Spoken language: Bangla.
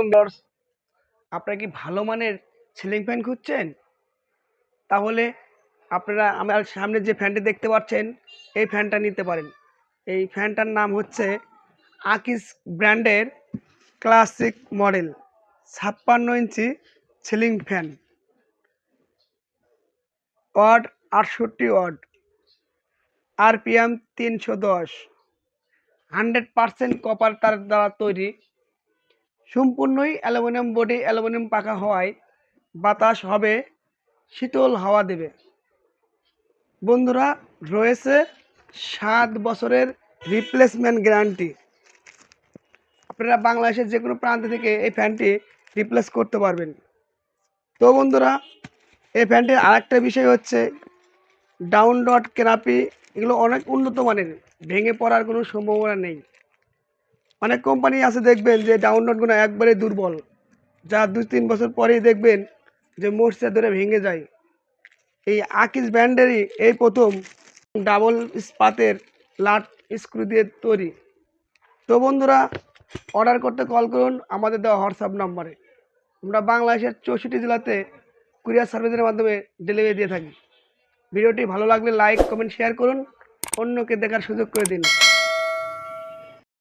আলাইকুম ভিউয়ার্স। আপনারা কি ভালো মানের সিলিং ফ্যান খুঁজছেন? তাহলে আপনারা আমার সামনে যে ফ্যানটি দেখতে পাচ্ছেন এই ফ্যানটা নিতে পারেন। এই ফ্যানটার নাম হচ্ছে আকিস ব্র্যান্ডের ক্লাসিক মডেল 56 ইঞ্চি ceiling fan. Watt 68 watt, RPM 310, 100% copper তার দ্বারা তৈরি, সম্পূর্ণই অ্যালুমিনিয়াম বডি, অ্যালুমিনিয়াম পাখা হওয়ায় বাতাস হবে, শীতল হাওয়া দেবে। বন্ধুরা, রয়েছে 7 বছরের রিপ্লেসমেন্ট গ্যারান্টি। আপনারা বাংলাদেশের যে কোনো প্রান্ত থেকে এই ফ্যানটি রিপ্লেস করতে পারবেন। তো বন্ধুরা, এই ফ্যানটির আরেকটা বিষয় হচ্ছে ডাউন ডট ক্যানাপি, এগুলো অনেক উন্নত মানের, ভেঙে পড়ার কোনো সম্ভাবনা নেই। অনেক কোম্পানি আছে দেখবেন যে ডাউন ডটগুলো একবারে দুর্বল, যা 2-3 বছর পরেই দেখবেন যে মোর্চা ধরে ভেঙে যায়। এই আকিস ব্র্যান্ডেরই এই প্রথম ডাবল ইস্পাতের লাট স্ক্রু দিয়ে তৈরি। তো বন্ধুরা, অর্ডার করতে কল করুন আমাদের দেওয়া হোয়াটসঅ্যাপ নাম্বারে। আমরা বাংলাদেশের 64 জেলাতে কুরিয়ার সার্ভিসের মাধ্যমে ডেলিভারি দিয়ে থাকি। ভিডিওটি ভালো লাগলে লাইক, কমেন্ট, শেয়ার করুন, অন্যকে দেখার সুযোগ করে দিন।